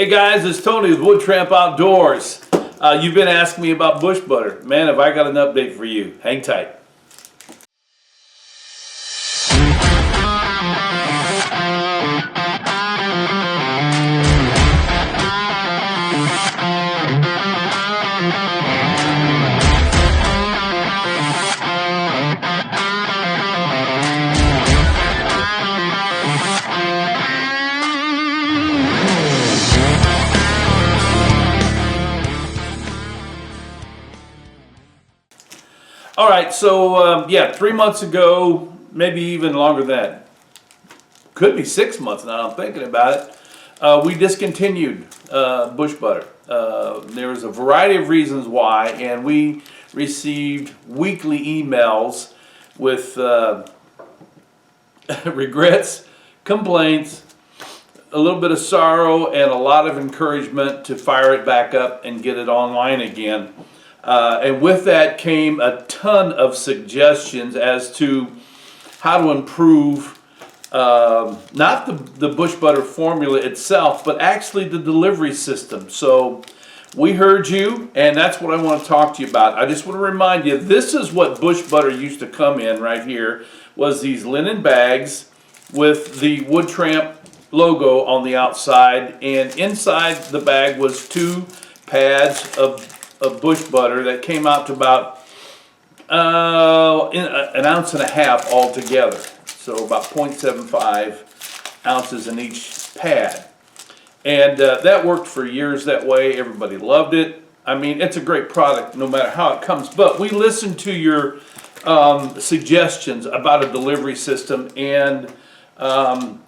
Hey guys, it's Tony with Wood Tramp Outdoors. You've been asking me about bush butter. Man, have I got an update for you. Hang tight. All right, so yeah, 3 months ago, maybe even longer than that, could be 6 months now, I'm thinking about it, we discontinued bush butter. There was a variety of reasons why, and we received weekly emails with regrets, complaints, a little bit of sorrow, and a lot of encouragement to fire it back up and get it online again. And with that came a ton of suggestions as to how to improve not the bush butter formula itself, but actually the delivery system. So we heard you, and that's what I want to talk to you about. I just want to remind you, this is what bush butter used to come in right here, was these linen bags with the Wood Tramp logo on the outside, and inside the bag was 2 pads of bush butter that came out to about an ounce and a half altogether. So about 0.75 ounces in each pad. And that worked for years that way. Everybody loved it. I mean, it's a great product no matter how it comes. But we listened to your suggestions about a delivery system, and I'm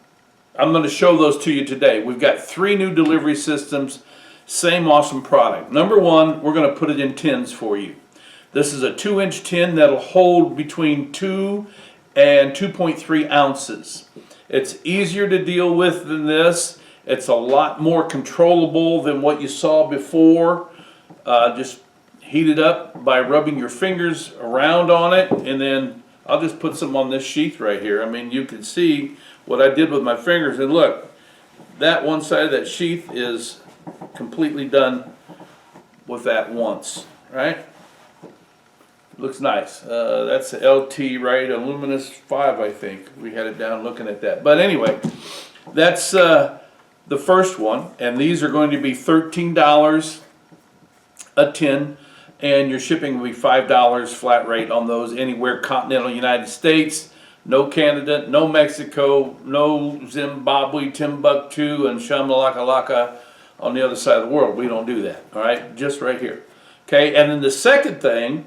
going to show those to you today. We've got 3 new delivery systems. Same awesome product. Number one, we're going to put it in tins for you. This is a 2-inch tin that'll hold between 2 and 2.3 ounces. It's easier to deal with than this. It's a lot more controllable than what you saw before. Just heat it up by rubbing your fingers around on it, and then I'll just put some on this sheath right here. I mean, you can see what I did with my fingers, and look, that one side of that sheath is completely done with that once, right? Looks nice. That's the LT, right? Aluminous 5, I think. We had it down looking at that. But anyway, that's the first one, and these are going to be $13 a tin, and your shipping will be $5 flat rate on those anywhere continental United States. No Canada, no Mexico, no Zimbabwe, Timbuktu, and Shamalakalaka on the other side of the world. We don't do that, all right? Just right here. Okay, and then the second thing,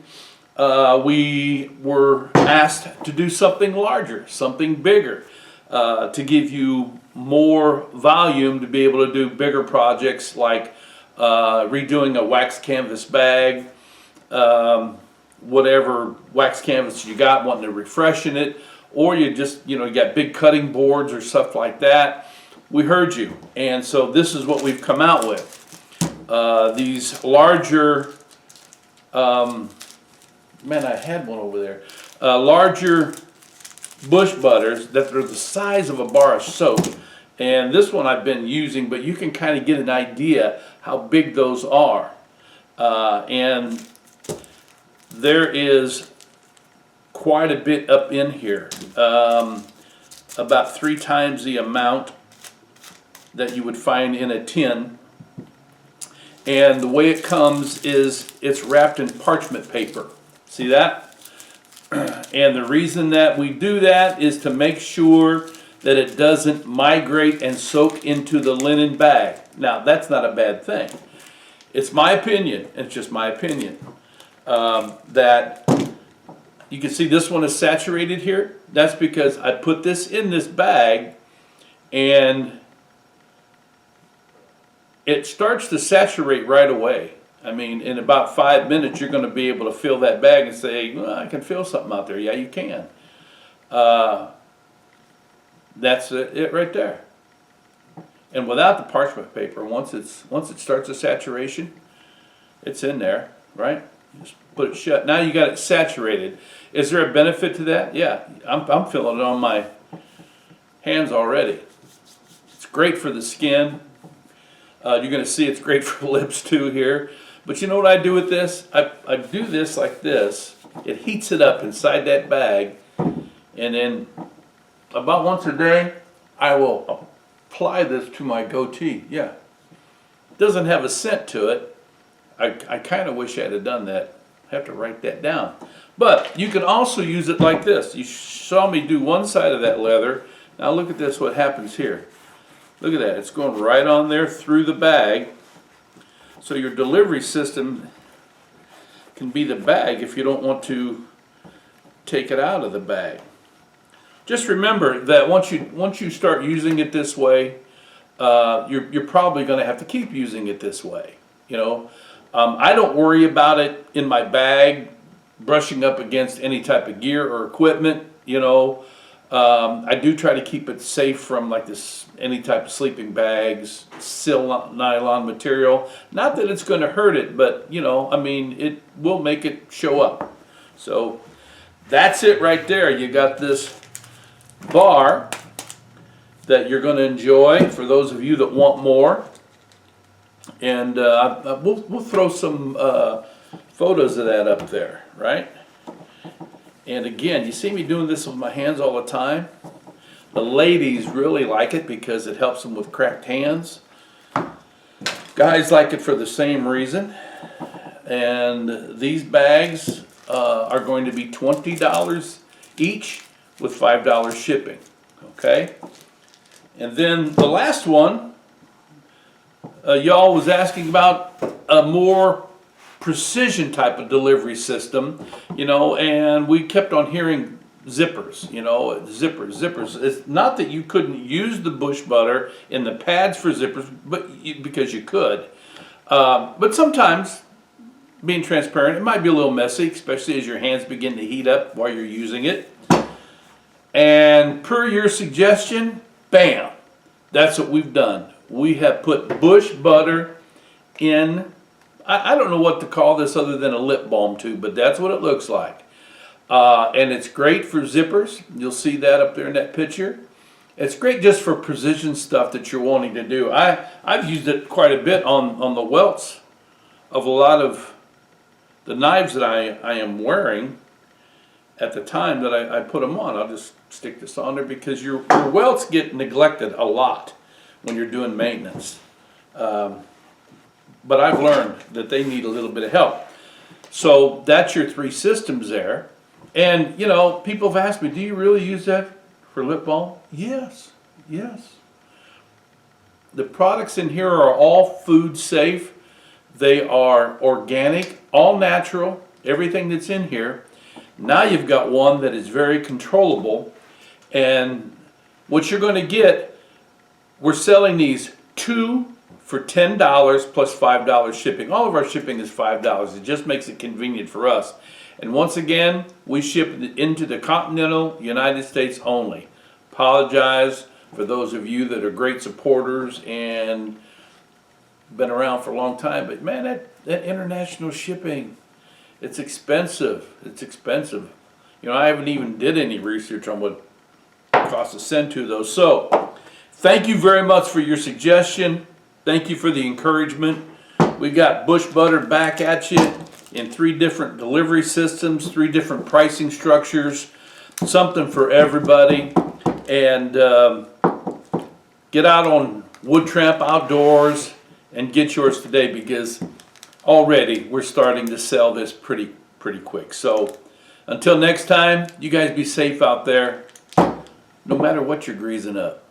we were asked to do something larger, something bigger, to give you more volume to be able to do bigger projects like redoing a wax canvas bag, whatever wax canvas you got, wanting to refreshen it, or you just, you got big cutting boards or stuff like that. We heard you, and so this is what we've come out with. These larger, man, I had one over there, larger bush butters that are the size of a bar of soap. And this one I've been using, but you can kind of get an idea how big those are. And there is quite a bit up in here, about 3 times the amount that you would find in a tin. And the way it comes is it's wrapped in parchment paper. See that? And the reason that we do that is to make sure that it doesn't migrate and soak into the linen bag. Now, that's not a bad thing. It's my opinion, it's just my opinion, that you can see this one is saturated here. That's because I put this in this bag, and it starts to saturate right away. I mean, in about 5 minutes, you're going to be able to fill that bag and say, well, I can feel something out there. Yeah, you can. That's it right there. And without the parchment paper, once it starts a saturation, it's in there, right? Just put it shut. Now you got it saturated. Is there a benefit to that? Yeah, I'm feeling it on my hands already. It's great for the skin. You're going to see it's great for lips too here. But you know what I do with this? I do this like this. It heats it up inside that bag. And then about once a day, I will apply this to my goatee. Yeah. It doesn't have a scent to it. I kind of wish I had done that. I have to write that down. But you can also use it like this. You saw me do one side of that leather. Now look at this, what happens here. Look at that, it's going right on there through the bag. So your delivery system can be the bag if you don't want to take it out of the bag. Just remember that once you start using it this way, you're probably going to have to keep using it this way. You know, I don't worry about it in my bag brushing up against any type of gear or equipment. You know, I do try to keep it safe from like this, any type of sleeping bags, nylon material. Not that it's going to hurt it, but you know, I mean, it will make it show up. So that's it right there. You got this bar that you're going to enjoy for those of you that want more. And we'll throw some photos of that up there, right? And again, you see me doing this with my hands all the time. The ladies really like it because it helps them with cracked hands. Guys like it for the same reason. And these bags are going to be $20 each with $5 shipping. Okay? And then the last one, y'all was asking about a more precision type of delivery system, you know, and we kept on hearing zippers, you know, zippers. It's not that you couldn't use the bush butter in the pads for zippers, but because you could. But sometimes, being transparent, it might be a little messy, especially as your hands begin to heat up while you're using it. And per your suggestion, bam, that's what we've done. We have put bush butter in, I don't know what to call this other than a lip balm tube, but that's what it looks like. And it's great for zippers. You'll see that up there in that picture. It's great just for precision stuff that you're wanting to do. I've used it quite a bit on the welts of a lot of the knives that I am wearing at the time that I put them on. I'll just stick this on there because your welts get neglected a lot when you're doing maintenance. But I've learned that they need a little bit of help. So that's your three systems there. And, you know, people have asked me, do you really use that for lip balm? Yes, yes. The products in here are all food safe. They are organic, all natural, everything that's in here. Now you've got one that is very controllable. And what you're going to get, we're selling these 2 for $10 plus $5 shipping. All of our shipping is $5. It just makes it convenient for us. And once again, we ship into the continental United States only. Apologize for those of you that are great supporters and been around for a long time, but man, that international shipping, it's expensive. It's expensive. You know, I haven't even did any research on what it costs to send to those. So, thank you very much for your suggestion. Thank you for the encouragement. We got bush butter back at you in 3 different delivery systems, 3 different pricing structures, something for everybody. And get out on Wood Tramp Outdoors and get yours today because already we're starting to sell this pretty quick. So until next time, you guys be safe out there, no matter what you're greasing up.